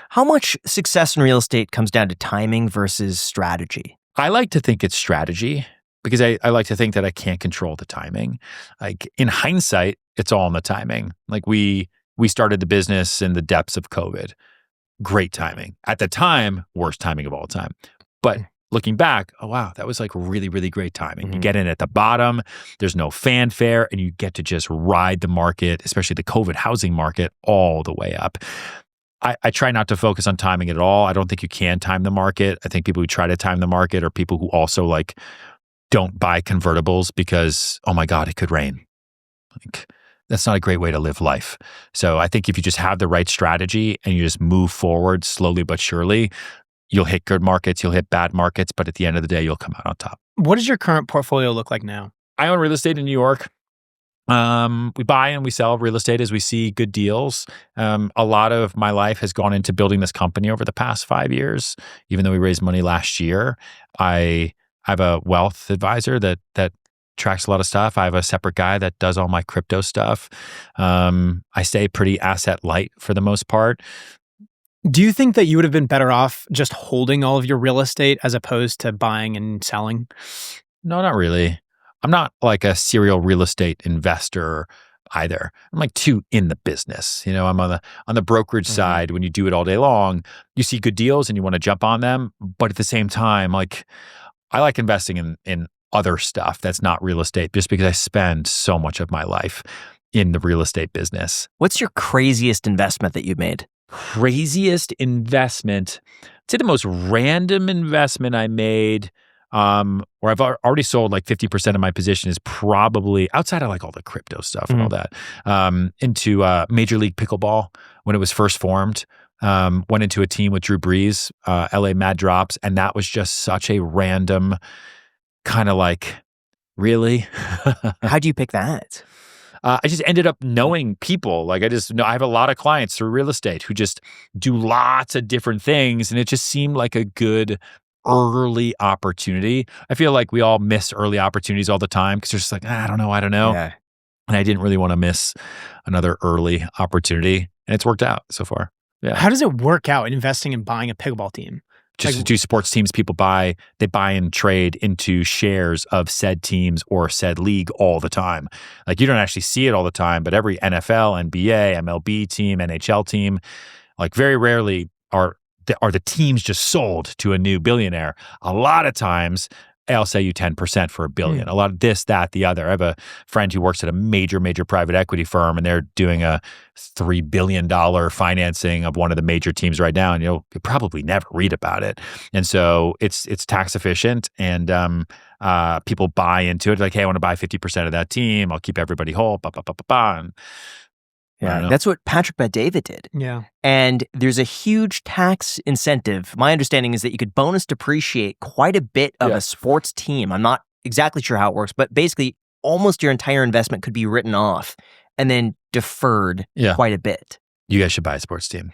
How much success in real estate comes down to timing versus strategy? I like to think it's strategy because I like to think that I can't control the timing. Like in hindsight, it's all in the timing. Like we started the business in the depths of COVID. Great timing. At the time, worst timing of all time. But looking back, oh wow, that was like really, really great timing. You get in at the bottom, there's no fanfare, and you get to just ride the market, especially the COVID housing market, all the way up. I try not to focus on timing at all. I don't think you can time the market. I think people who try to time the market are people who also like don't buy convertibles because, oh my God, it could rain. Like that's not a great way to live life. So I think if you just have the right strategy and you just move forward slowly but surely, you'll hit good markets, you'll hit bad markets, but at the end of the day, you'll come out on top. What does your current portfolio look like now? I own real estate in New York. We buy and we sell real estate as we see good deals. A lot of my life has gone into building this company over the past 5 years. Even though we raised money last year, I have a wealth advisor that tracks a lot of stuff. I have a separate guy that does all my crypto stuff. I stay pretty asset light for the most part. Do you think that you would have been better off just holding all of your real estate as opposed to buying and selling? No, not really. I'm not like a serial real estate investor either. I'm like too in the business. You know, I'm on the brokerage side. When you do it all day long, you see good deals and you want to jump on them. But at the same time, like I like investing in other stuff that's not real estate just because I spend so much of my life in the real estate business. What's your craziest investment that you made? Craziest investment? I'd say the most random investment I made, where I've already sold like 50% of my position, is probably outside of like all the crypto stuff and all that, into Major League Pickleball when it was first formed. Went into a team with Drew Brees, LA Mad Drops, and that was just such a random kind of like, really? How'd you pick that? I just ended up knowing people. Like I have a lot of clients through real estate who just do lots of different things. And it just seemed like a good early opportunity. I feel like we all miss early opportunities all the time because they're just like, I don't know. Yeah. And I didn't really want to miss another early opportunity. And it's worked out so far. Yeah. How does it work out investing and buying a pickleball team? Just do sports teams, people buy and trade into shares of said teams or said league all the time. Like you don't actually see it all the time, but every NFL, NBA, MLB team, NHL team, like very rarely are the teams just sold to a new billionaire. A lot of times, I'll say you 10% for $1 billion. A lot of this, that, the other. I have a friend who works at a major private equity firm, and they're doing a $3 billion financing of one of the major teams right now. And you'll probably never read about it. And so it's tax efficient, and people buy into it. Like, hey, I want to buy 50% of that team. I'll keep everybody whole. And yeah, that's what Patrick Bet-David did. Yeah. And there's a huge tax incentive. My understanding is that you could bonus depreciate quite a bit of a sports team. I'm not exactly sure how it works, but basically almost your entire investment could be written off and then deferred quite a bit. You guys should buy a sports team.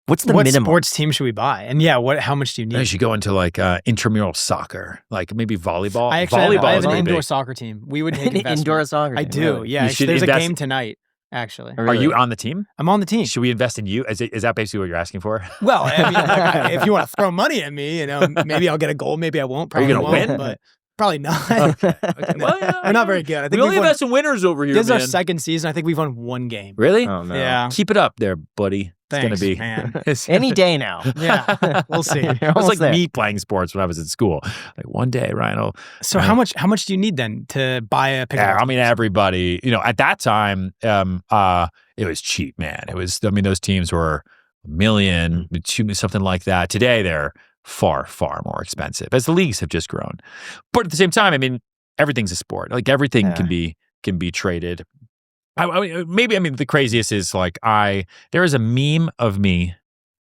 What's the what minimum? Sports team should we buy? And how much do you need? You should go into like intramural soccer, like maybe volleyball. I have an indoor big. Soccer team. We would take An indoor soccer team. I do. Really? Yeah. There's a game tonight. Actually. Oh, really? Are you on the team? I'm on the team. Should we invest in you? Is that basically what you're asking for? Well, I mean, like, if you want to throw money at me, maybe I'll get a goal. Maybe I won't. Probably Are you going to win? But probably not. Okay. Well, we're not very good. I think we only invest in winners over here, This is man. our second season. I think we've won one game. Really? Oh, no. Yeah. Keep it up there, buddy. Thanks, it's going to be. man. Any day now. Yeah. We'll see. It was like me playing sports when I was in school. Like one day, Ryan. So how much do you need then to buy a pickleball? Yeah, I mean, everybody, at that time, it was cheap, man. It was, those teams were $1 million, something like that. Today, they're far, far more expensive as the leagues have just grown. But at the same time, I mean, everything's a sport. Like everything can be traded. The craziest is like there is a meme of me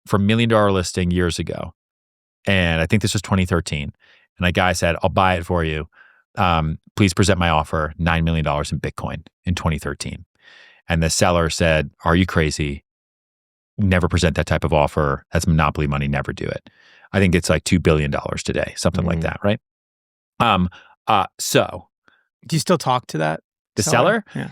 from $1 Million Listing years ago. And I think this was 2013. And a guy said, I'll buy it for you. Please present my offer, $9 million in Bitcoin in 2013. And the seller said, are you crazy? Never present that type of offer. That's monopoly money. Never do it. I think it's like $2 billion today, something like that, right? So. Do you still talk to that The seller? Yeah.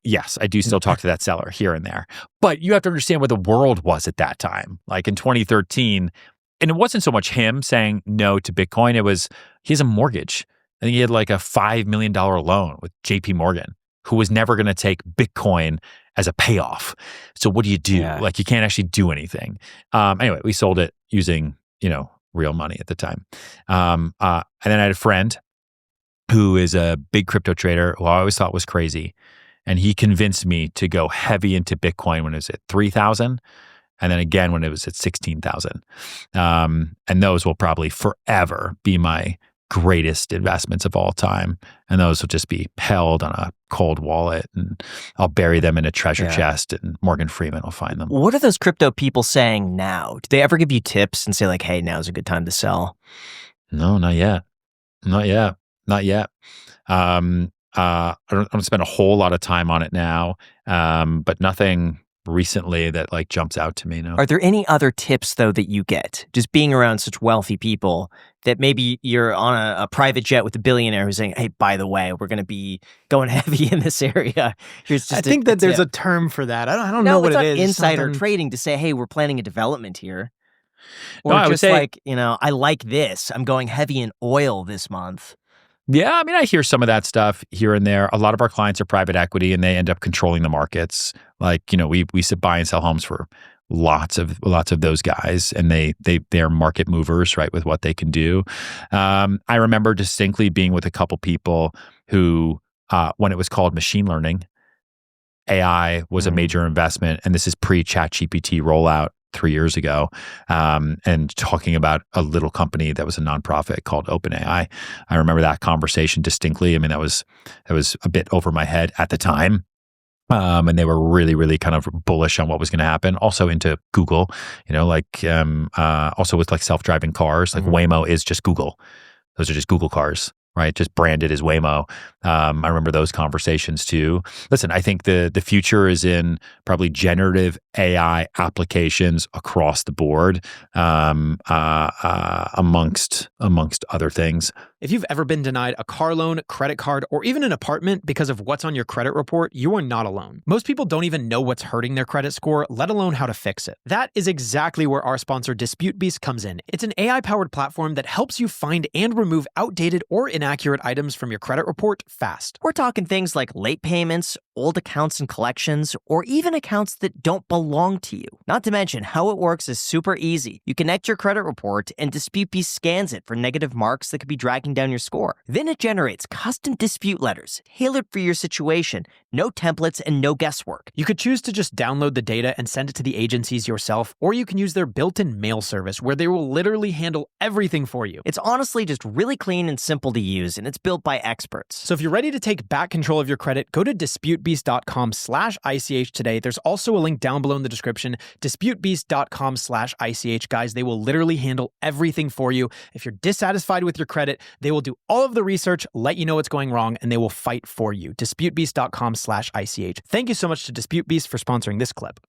Yes, I do still talk to that seller here and there. But you have to understand where the world was at that time. Like in 2013, and it wasn't so much him saying no to Bitcoin. It was, he has a mortgage. I think he had like a $5 million loan with JP Morgan, who was never going to take Bitcoin as a payoff. So what do you do? Yeah. Like you can't actually do anything. Anyway, we sold it using, real money at the time. And then I had a friend who is a big crypto trader who I always thought was crazy. And he convinced me to go heavy into Bitcoin when it was at 3,000. And then again when it was at 16,000. And those will probably forever be my greatest investments of all time. And those will just be held on a cold wallet, and I'll bury them in a treasure chest, and Morgan Freeman will find them. What are those crypto people saying now? Do they ever give you tips and say like, hey, now's a good time to sell? No, not yet. I don't spend a whole lot of time on it now, but nothing recently that like jumps out to me. No. Are there any other tips though that you get just being around such wealthy people that maybe you're on a private jet with a billionaire who's saying, hey, by the way, we're going to be going heavy in this area. Here's just I think that there's a term for that. I don't know what it is. Insider trading to say, hey, we're planning a development here. Or No, I would just say, like, I like this. I'm going heavy in oil this month. Yeah, I mean, I hear some of that stuff here and there. A lot of our clients are private equity, and they end up controlling the markets. Like, we buy and sell homes for lots of those guys, and they're market movers, right, with what they can do. I remember distinctly being with a couple people who, when it was called machine learning, AI was a major investment, and this is pre-ChatGPT rollout 3 years ago, and talking about a little company that was a nonprofit called OpenAI. I remember that conversation distinctly. I mean, that was a bit over my head at the time. And they were really, really kind of bullish on what was going to happen. Also into Google, also with like self-driving cars, like Waymo is just Google. Those are just Google cars, right? Just branded as Waymo. I remember those conversations too. Listen, I think the future is in probably generative AI applications across the board, amongst other things. If you've ever been denied a car loan, credit card, or even an apartment because of what's on your credit report, you are not alone. Most people don't even know what's hurting their credit score, let alone how to fix it. That is exactly where our sponsor DisputeBeast comes in. It's an AI-powered platform that helps you find and remove outdated or inaccurate items from your credit report fast. We're talking things like late payments, old accounts and collections, or even accounts that don't belong to you. Not to mention, how it works is super easy. You connect your credit report, and DisputeBeast scans it for negative marks that could be dragging down your score. Then it generates custom dispute letters tailored for your situation. No templates and no guesswork. You could choose to just download the data and send it to the agencies yourself, or you can use their built-in mail service where they will literally handle everything for you. It's honestly just really clean and simple to use, and it's built by experts. So if you're ready to take back control of your credit, go to disputebeast.com/ICH today. There's also a link down below in the description, disputebeast.com/ICH. Guys, they will literally handle everything for you. If you're dissatisfied with your credit, they will do all of the research, let you know what's going wrong, and they will fight for you. disputebeast.com/ICH. Thank you so much to DisputeBeast for sponsoring this clip.